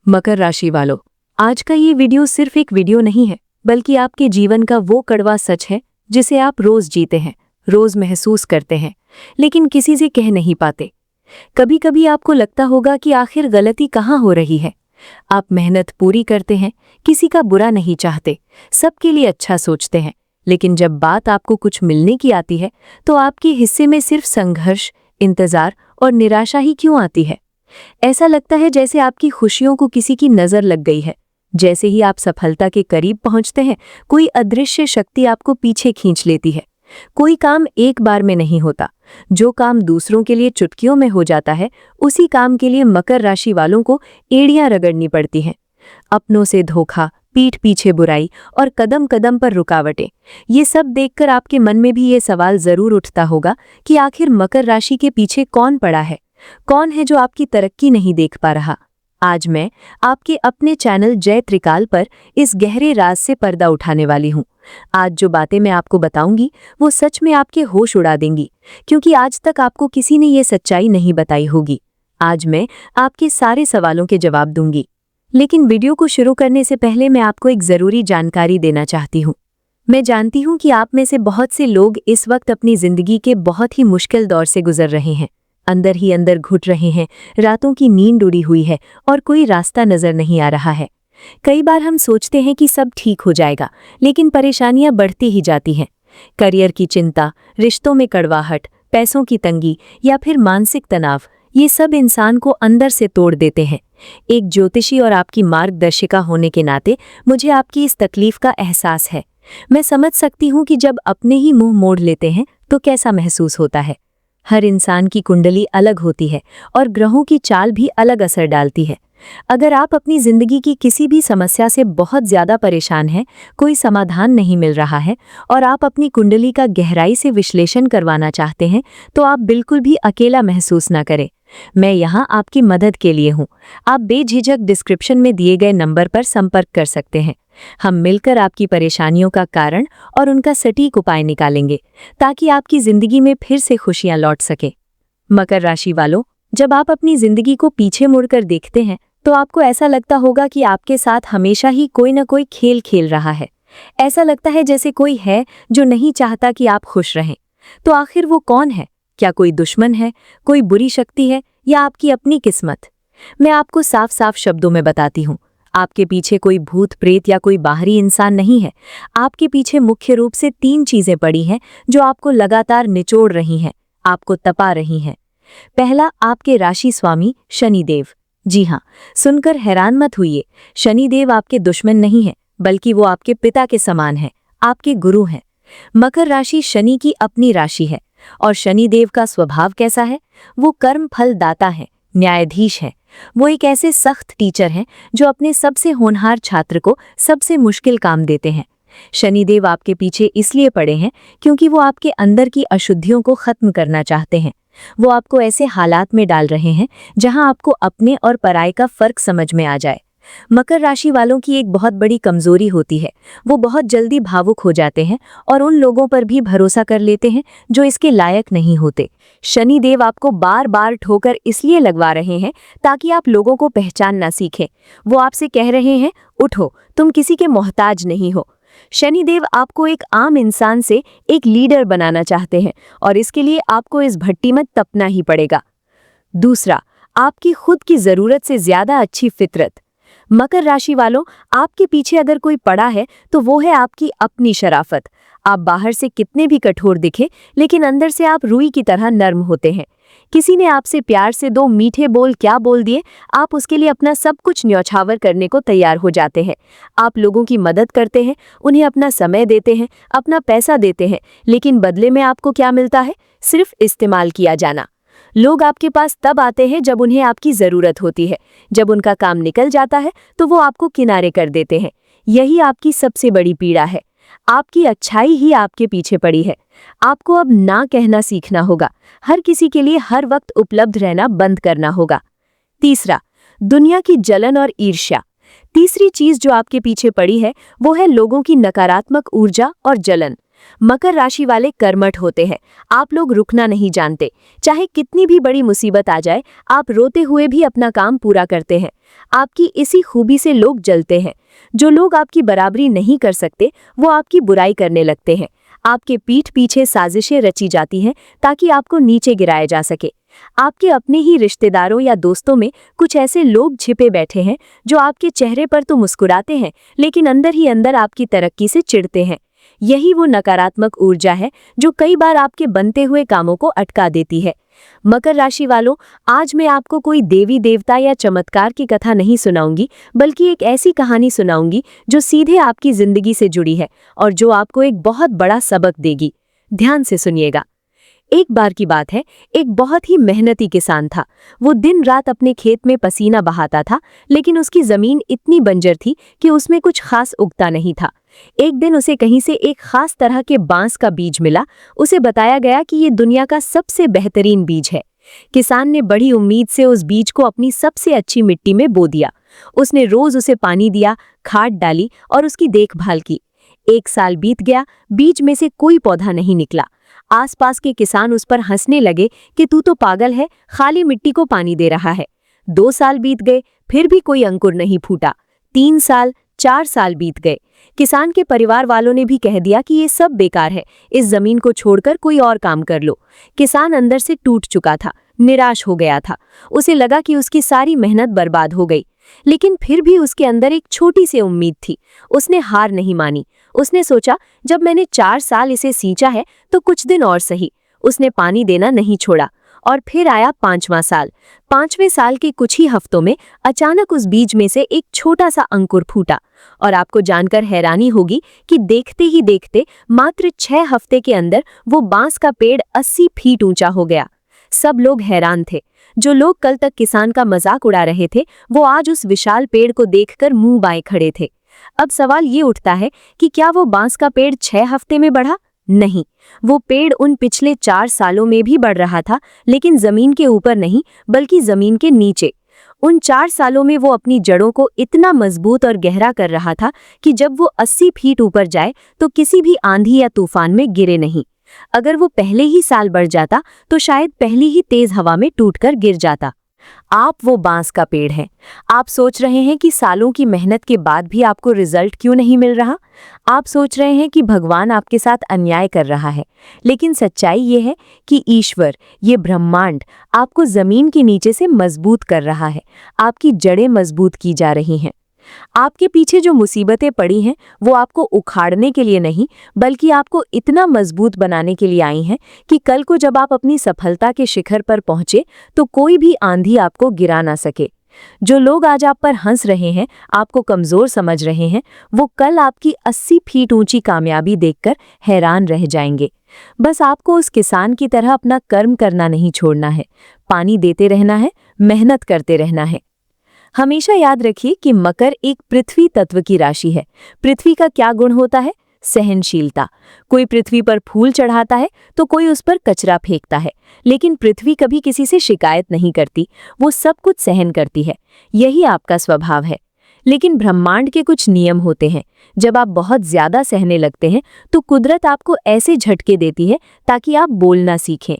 मकर राशि वालों, आज का ये वीडियो सिर्फ एक वीडियो नहीं है, बल्कि आपके जीवन का वो कड़वा सच है जिसे आप रोज जीते हैं, रोज महसूस करते हैं, लेकिन किसी से कह नहीं पाते। कभी कभी आपको लगता होगा कि आखिर गलती कहाँ हो रही है। आप मेहनत पूरी करते हैं, किसी का बुरा नहीं चाहते, सबके लिए अच्छा सोचते हैं, लेकिन जब बात आपको कुछ मिलने की आती है तो आपके हिस्से में सिर्फ संघर्ष, इंतजार और निराशा ही क्यों आती है। ऐसा लगता है जैसे आपकी खुशियों को किसी की नजर लग गई है। जैसे ही आप सफलता के करीब पहुंचते हैं, कोई अदृश्य शक्ति आपको पीछे खींच लेती है। कोई काम एक बार में नहीं होता। जो काम दूसरों के लिए चुटकियों में हो जाता है, उसी काम के लिए मकर राशि वालों को एड़ियां रगड़नी पड़ती हैं। अपनों से धोखा, पीठ पीछे बुराई और कदम कदम पर रुकावटें, ये सब देखकर आपके मन में भी ये सवाल जरूर उठता होगा कि आखिर मकर राशि के पीछे कौन पड़ा है, कौन है जो आपकी तरक्की नहीं देख पा रहा। आज मैं आपके अपने चैनल जय त्रिकाल पर इस गहरे राज से पर्दा उठाने वाली हूँ। आज जो बातें मैं आपको बताऊंगी वो सच में आपके होश उड़ा देंगी, क्योंकि आज तक आपको किसी ने ये सच्चाई नहीं बताई होगी। आज मैं आपके सारे सवालों के जवाब दूंगी, लेकिन वीडियो को शुरू करने से पहले मैं आपको एक जरूरी जानकारी देना चाहती हूँ। मैं जानती हूँ कि आप में से बहुत से लोग इस वक्त अपनी जिंदगी के बहुत ही मुश्किल दौर से गुजर रहे हैं। अंदर ही अंदर घुट रहे हैं, रातों की नींद उड़ी हुई है और कोई रास्ता नजर नहीं आ रहा है। कई बार हम सोचते हैं कि सब ठीक हो जाएगा, लेकिन परेशानियां बढ़ती ही जाती हैं। करियर की चिंता, रिश्तों में कड़वाहट, पैसों की तंगी या फिर मानसिक तनाव, ये सब इंसान को अंदर से तोड़ देते हैं। एक ज्योतिषी और आपकी मार्गदर्शिका होने के नाते मुझे आपकी इस तकलीफ का एहसास है। मैं समझ सकती हूँ कि जब अपने ही मुंह मोड़ लेते हैं तो कैसा महसूस होता है। हर इंसान की कुंडली अलग होती है और ग्रहों की चाल भी अलग असर डालती है। अगर आप अपनी जिंदगी की किसी भी समस्या से बहुत ज्यादा परेशान हैं, कोई समाधान नहीं मिल रहा है और आप अपनी कुंडली का गहराई से विश्लेषण करवाना चाहते हैं, तो आप बिल्कुल भी अकेला महसूस न करें। मैं यहाँ आपकी मदद के लिए हूँ। आप बेझिझक डिस्क्रिप्शन में दिए गए नंबर पर संपर्क कर सकते हैं। हम मिलकर आपकी परेशानियों का कारण और उनका सटीक उपाय निकालेंगे, ताकि आपकी जिंदगी में फिर से खुशियां लौट सके। मकर राशि वालों, जब आप अपनी जिंदगी को पीछे मुड़कर देखते हैं तो आपको ऐसा लगता होगा कि आपके साथ हमेशा ही कोई न कोई खेल खेल रहा है। ऐसा लगता है जैसे कोई है जो नहीं चाहता कि आप खुश रहें। तो आखिर वो कौन है? क्या कोई दुश्मन है, कोई बुरी शक्ति है, या आपकी अपनी किस्मत? मैं आपको साफ साफ शब्दों में बताती हूँ। आपके पीछे कोई भूत प्रेत या कोई बाहरी इंसान नहीं है। आपके पीछे मुख्य रूप से 3 चीजें पड़ी हैं जो आपको लगातार निचोड़ रही हैं, आपको तपा रही हैं। पहला, आपके राशि स्वामी शनिदेव। जी हाँ, सुनकर हैरान मत होइए। शनिदेव आपके दुश्मन नहीं है, बल्कि वो आपके पिता के समान है, आपके गुरु हैं। मकर राशि शनि की अपनी राशि है और शनिदेव का स्वभाव कैसा है? वो कर्म फल दाता है, न्यायाधीश है। वो एक ऐसे सख्त टीचर हैं जो अपने सबसे होनहार छात्र को सबसे मुश्किल काम देते हैं। शनिदेव आपके पीछे इसलिए पड़े हैं क्योंकि वो आपके अंदर की अशुद्धियों को खत्म करना चाहते हैं। वो आपको ऐसे हालात में डाल रहे हैं जहां आपको अपने और पराये का फर्क समझ में आ जाए। मकर राशि वालों की एक बहुत बड़ी कमजोरी होती है, वो बहुत जल्दी भावुक हो जाते हैं और उन लोगों पर भी भरोसा कर लेते हैं जो इसके लायक नहीं होते। शनिदेव आपको बार बार ठोकर इसलिए लगवा रहे हैं ताकि आप लोगों को पहचानना सीखें। वो आपसे कह रहे हैं, उठो, तुम किसी के मोहताज नहीं हो। शनिदेव आपको एक आम इंसान से एक लीडर बनाना चाहते हैं और इसके लिए आपको इस भट्टी में तपना ही पड़ेगा। दूसरा, आपकी खुद की जरूरत से ज्यादा अच्छी फितरत। मकर राशि वालों, आपके पीछे अगर कोई पड़ा है तो वो है आपकी अपनी शराफत। आप बाहर से कितने भी कठोर दिखे, लेकिन अंदर से आप रुई की तरह नर्म होते हैं। किसी ने आपसे प्यार से 2 मीठे बोल क्या बोल दिए, आप उसके लिए अपना सब कुछ न्यौछावर करने को तैयार हो जाते हैं। आप लोगों की मदद करते हैं, उन्हें अपना समय देते हैं, अपना पैसा देते हैं, लेकिन बदले में आपको क्या मिलता है? सिर्फ इस्तेमाल किया जाना। लोग आपके पास तब आते हैं जब उन्हें आपकी जरूरत होती है। जब उनका काम निकल जाता है तो वो आपको किनारे कर देते हैं। यही आपकी सबसे बड़ी पीड़ा है। आपकी अच्छाई ही आपके पीछे पड़ी है। आपको अब ना कहना सीखना होगा। हर किसी के लिए हर वक्त उपलब्ध रहना बंद करना होगा। तीसरा, दुनिया की जलन और ईर्ष्या। तीसरी चीज जो आपके पीछे पड़ी है वो है लोगों की नकारात्मक ऊर्जा और जलन। मकर राशि वाले कर्मठ होते हैं। आप लोग रुकना नहीं जानते। चाहे कितनी भी बड़ी मुसीबत आ जाए, आप रोते हुए भी अपना काम पूरा करते हैं। आपकी इसी खूबी से लोग जलते हैं। जो लोग आपकी बराबरी नहीं कर सकते, वो आपकी बुराई करने लगते हैं। आपके पीठ पीछे साजिशें रची जाती हैं ताकि आपको नीचे गिराया जा सके। आपके अपने ही रिश्तेदारों या दोस्तों में कुछ ऐसे लोग छिपे बैठे हैं जो आपके चेहरे पर तो मुस्कुराते हैं, लेकिन अंदर ही अंदर आपकी तरक्की से चिढ़ते हैं। यही वो नकारात्मक ऊर्जा है जो कई बार आपके बनते हुए कामों को अटका देती है। मकर राशि वालों, आज मैं आपको कोई देवी देवता या चमत्कार की कथा नहीं सुनाऊंगी, बल्कि एक ऐसी कहानी सुनाऊंगी जो सीधे आपकी जिंदगी से जुड़ी है और जो आपको एक बहुत बड़ा सबक देगी। ध्यान से सुनिएगा। एक बार की बात है, एक बहुत ही मेहनती किसान था। वो दिन रात अपने खेत में पसीना बहाता था, लेकिन उसकी जमीन इतनी बंजर थी कि उसमें कुछ खास उगता नहीं था। एक दिन उसे कहीं से एक खास तरह के बांस का बीज मिला। उसे बताया गया कि ये दुनिया का सबसे बेहतरीन बीज है। किसान ने बड़ी उम्मीद से उस बीज को अपनी सबसे अच्छी मिट्टी में बो दिया। उसने रोज उसे पानी दिया, खाद डाली और उसकी देखभाल की। 1 साल बीत गया, बीज में से कोई पौधा नहीं निकला। आसपास के किसान उस पर हंसने लगे कि तू तो पागल है, खाली मिट्टी को पानी दे रहा है। 2 साल बीत गए, फिर भी कोई अंकुर नहीं फूटा। 3 साल, 4 साल बीत गए। किसान के परिवार वालों ने भी कह दिया कि ये सब बेकार है, इस जमीन को छोड़कर कोई और काम कर लो। किसान अंदर से टूट चुका था, निराश हो गया था। उसे लगा कि उसकी सारी मेहनत बर्बाद हो गई, लेकिन फिर भी उसके अंदर एक छोटी सी उम्मीद थी। उसने हार नहीं मानी। उसने सोचा, जब मैंने 4 साल इसे सींचा है तो कुछ दिन और सही। उसने पानी देना नहीं छोड़ा और फिर आया 5वां साल। 5वें साल के कुछ ही हफ्तों में अचानक उस बीज में से एक छोटा सा अंकुर फूटा। और आपको जानकर हैरानी होगी कि देखते ही देखते मात्र 6 हफ्ते के अंदर वो बांस का पेड़ 80 फीट ऊंचा हो गया। सब लोग हैरान थे। जो लोग कल तक किसान का मजाक उड़ा रहे थे, वो आज उस विशाल पेड़ को देखकर मुंह बाए खड़े थे। अब सवाल ये उठता है कि क्या वो बांस का पेड़ 6 हफ्ते में बढ़ा? नहीं, वो पेड़ उन पिछले 4 सालों में भी बढ़ रहा था, लेकिन जमीन के ऊपर नहीं, बल्कि जमीन के नीचे। उन 4 सालों में वो अपनी जड़ों को इतना मजबूत और गहरा कर रहा था कि जब वो 80 फीट ऊपर जाए तो किसी भी आंधी या तूफान में गिरे नहीं। अगर वो पहले ही साल बढ़ जाता तो शायद पहली ही तेज हवा में टूटकर गिर जाता। आप वो बांस का पेड़ हैं। आप सोच रहे हैं कि सालों की मेहनत के बाद भी आपको रिजल्ट क्यों नहीं मिल रहा? आप सोच रहे हैं कि भगवान आपके साथ अन्याय कर रहा है, लेकिन सच्चाई ये है कि ईश्वर, ये ब्रह्मांड आपको जमीन के नीचे से मजबूत कर रहा है। आपकी जड़ें मजबूत की जा रही हैं। आपके पीछे जो मुसीबतें पड़ी हैं, वो आपको उखाड़ने के लिए नहीं, बल्कि आपको इतना मजबूत बनाने के लिए आई हैं कि कल को जब आप अपनी सफलता के शिखर पर पहुंचे तो कोई भी आंधी आपको गिरा ना सके। जो लोग आज आप पर हंस रहे हैं, आपको कमजोर समझ रहे हैं, वो कल आपकी 80 फीट ऊंची कामयाबी देखकर हैरान रह जाएंगे। बस आपको उस किसान की तरह अपना कर्म करना नहीं छोड़ना है, पानी देते रहना है, मेहनत करते रहना है। हमेशा याद रखिए कि मकर एक पृथ्वी तत्व की राशि है। पृथ्वी का क्या गुण होता है? सहनशीलता। कोई पृथ्वी पर फूल चढ़ाता है तो कोई उस पर कचरा फेंकता है, लेकिन पृथ्वी कभी किसी से शिकायत नहीं करती, वो सब कुछ सहन करती है। यही आपका स्वभाव है। लेकिन ब्रह्मांड के कुछ नियम होते हैं। जब आप बहुत ज्यादा सहने लगते हैं तो कुदरत आपको ऐसे झटके देती है ताकि आप बोलना सीखें।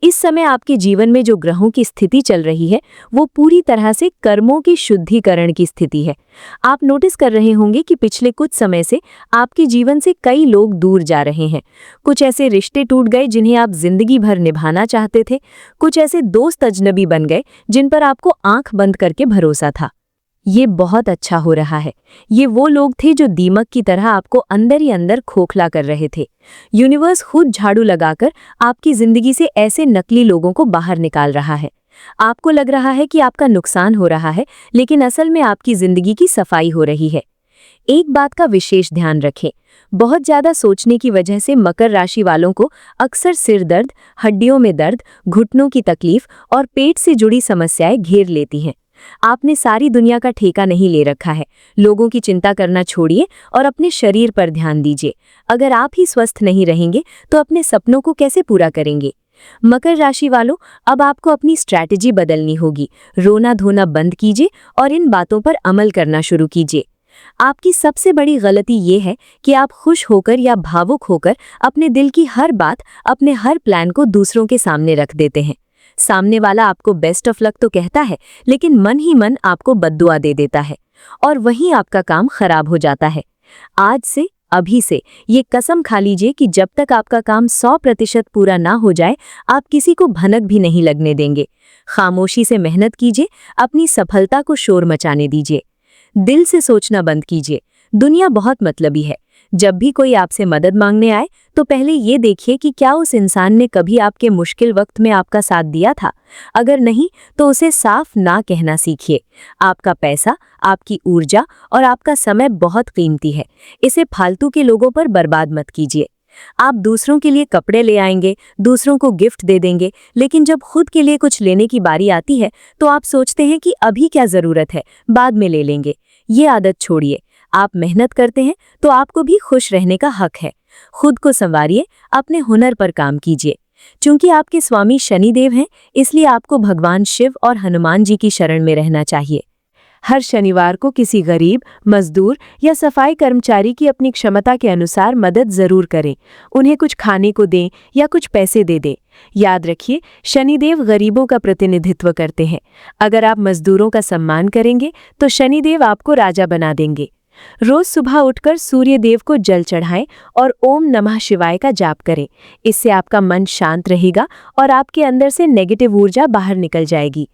इस समय आपके जीवन में जो ग्रहों की स्थिति चल रही है, वो पूरी तरह से कर्मों की शुद्धिकरण की स्थिति है। आप नोटिस कर रहे होंगे कि पिछले कुछ समय से आपके जीवन से कई लोग दूर जा रहे हैं। कुछ ऐसे रिश्ते टूट गए जिन्हें आप जिंदगी भर निभाना चाहते थे। कुछ ऐसे दोस्त अजनबी बन गए जिन पर आपको आंख बंद करके भरोसा था। ये बहुत अच्छा हो रहा है। ये वो लोग थे जो दीमक की तरह आपको अंदर ही अंदर खोखला कर रहे थे। यूनिवर्स खुद झाड़ू लगाकर आपकी जिंदगी से ऐसे नकली लोगों को बाहर निकाल रहा है। आपको लग रहा है कि आपका नुकसान हो रहा है, लेकिन असल में आपकी जिंदगी की सफाई हो रही है। एक बात का विशेष ध्यान रखें। बहुत ज्यादा सोचने की वजह से मकर राशि वालों को अक्सर सिर दर्द, हड्डियों में दर्द, घुटनों की तकलीफ और पेट से जुड़ी समस्याएं घेर लेती हैं। आपने सारी दुनिया का ठेका नहीं ले रखा है। लोगों की चिंता करना छोड़िए और अपने शरीर पर ध्यान दीजिए। अगर आप ही स्वस्थ नहीं रहेंगे तो अपने सपनों को कैसे पूरा करेंगे? मकर राशि वालों, अब आपको अपनी स्ट्रैटेजी बदलनी होगी। रोना धोना बंद कीजिए और इन बातों पर अमल करना शुरू कीजिए। आपकी सबसे बड़ी गलती ये है कि आप खुश होकर या भावुक होकर अपने दिल की हर बात, अपने हर प्लान को दूसरों के सामने रख देते हैं। सामने वाला आपको बेस्ट ऑफ लक तो कहता है, लेकिन मन ही मन आपको बद्दुआ दे देता है और वहीं आपका काम खराब हो जाता है। आज से, अभी से ये कसम खा लीजिए कि जब तक आपका काम 100% पूरा ना हो जाए, आप किसी को भनक भी नहीं लगने देंगे। खामोशी से मेहनत कीजिए, अपनी सफलता को शोर मचाने दीजिए। दिल से सोचना बंद कीजिए। दुनिया बहुत मतलबी है। जब भी कोई आपसे मदद मांगने आए तो पहले ये देखिए कि क्या उस इंसान ने कभी आपके मुश्किल वक्त में आपका साथ दिया था। अगर नहीं तो उसे साफ ना कहना सीखिए। आपका पैसा, आपकी ऊर्जा और आपका समय बहुत कीमती है। इसे फालतू के लोगों पर बर्बाद मत कीजिए। आप दूसरों के लिए कपड़े ले आएंगे, दूसरों को गिफ्ट दे देंगे, लेकिन जब खुद के लिए कुछ लेने की बारी आती है तो आप सोचते हैं कि अभी क्या जरूरत है, बाद में ले लेंगे। ये आदत छोड़िए। आप मेहनत करते हैं तो आपको भी खुश रहने का हक है। खुद को संवारिए, अपने हुनर पर काम कीजिए। चूंकि आपके स्वामी शनिदेव हैं, इसलिए आपको भगवान शिव और हनुमान जी की शरण में रहना चाहिए। हर शनिवार को किसी गरीब, मजदूर या सफाई कर्मचारी की अपनी क्षमता के अनुसार मदद जरूर करें। उन्हें कुछ खाने को दें या कुछ पैसे दे दें। याद रखिए, शनिदेव गरीबों का प्रतिनिधित्व करते हैं। अगर आप मजदूरों का सम्मान करेंगे तो शनिदेव आपको राजा बना देंगे। रोज सुबह उठकर सूर्य देव को जल चढ़ाएं और ओम नमः शिवाय का जाप करें। इससे आपका मन शांत रहेगा और आपके अंदर से नेगेटिव ऊर्जा बाहर निकल जाएगी।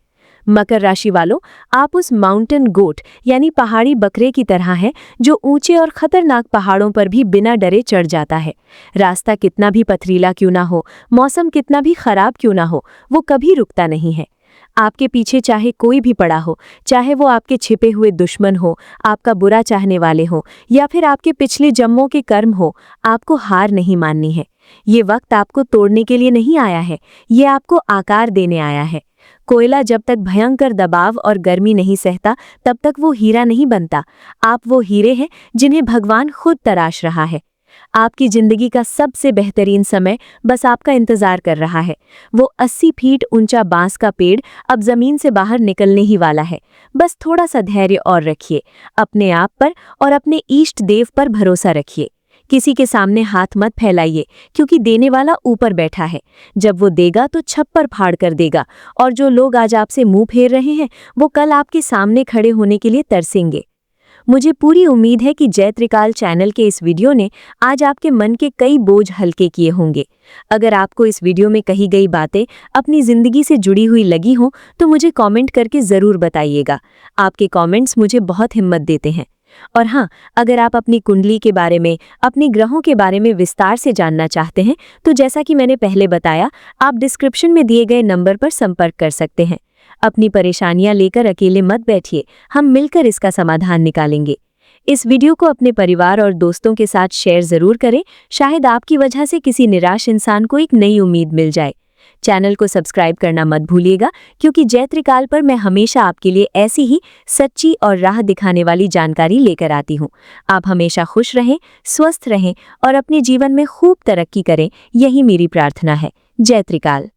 मकर राशि वालों, आप उस माउंटेन गोट यानी पहाड़ी बकरे की तरह हैं जो ऊंचे और खतरनाक पहाड़ों पर भी बिना डरे चढ़ जाता है। रास्ता कितना भी पथरीला क्यों ना हो, मौसम कितना भी खराब क्यों ना हो, वो कभी रुकता नहीं है। आपके पीछे चाहे कोई भी पड़ा हो, चाहे वो आपके छिपे हुए दुश्मन हो, आपका बुरा चाहने वाले हो या फिर आपके पिछले जन्मों के कर्म हो, आपको हार नहीं माननी है। ये वक्त आपको तोड़ने के लिए नहीं आया है, ये आपको आकार देने आया है। कोयला जब तक भयंकर दबाव और गर्मी नहीं सहता, तब तक वो हीरा नहीं बनता। आप वो हीरे हैं जिन्हें भगवान खुद तराश रहा है। आपकी जिंदगी का सबसे बेहतरीन समय बस आपका इंतजार कर रहा है। वो 80 फीट ऊंचा बांस का पेड़ अब जमीन से बाहर निकलने ही वाला है। बस थोड़ा सा धैर्य और रखिए। अपने आप पर और अपने इष्ट देव पर भरोसा रखिए। किसी के सामने हाथ मत फैलाइए, क्योंकि देने वाला ऊपर बैठा है। जब वो देगा तो छप्पर फाड़ कर देगा, और जो लोग आज आपसे मुंह फेर रहे हैं वो कल आपके सामने खड़े होने के लिए तरसेंगे। मुझे पूरी उम्मीद है कि जय त्रिकाल चैनल के इस वीडियो ने आज आपके मन के कई बोझ हल्के किए होंगे। अगर आपको इस वीडियो में कही गई बातें अपनी ज़िंदगी से जुड़ी हुई लगी हों तो मुझे कमेंट करके ज़रूर बताइएगा। आपके कमेंट्स मुझे बहुत हिम्मत देते हैं। और हाँ, अगर आप अपनी कुंडली के बारे में, अपने ग्रहों के बारे में विस्तार से जानना चाहते हैं तो जैसा कि मैंने पहले बताया, आप डिस्क्रिप्शन में दिए गए नंबर पर संपर्क कर सकते हैं। अपनी परेशानियां लेकर अकेले मत बैठिए, हम मिलकर इसका समाधान निकालेंगे। इस वीडियो को अपने परिवार और दोस्तों के साथ शेयर जरूर करें। शायद आपकी वजह से किसी निराश इंसान को एक नई उम्मीद मिल जाए। चैनल को सब्सक्राइब करना मत भूलिएगा, क्योंकि जय त्रिकाल पर मैं हमेशा आपके लिए ऐसी ही सच्ची और राह दिखाने वाली जानकारी लेकर आती हूँ। आप हमेशा खुश रहें, स्वस्थ रहें और अपने जीवन में खूब तरक्की करें, यही मेरी प्रार्थना है। जय त्रिकाल।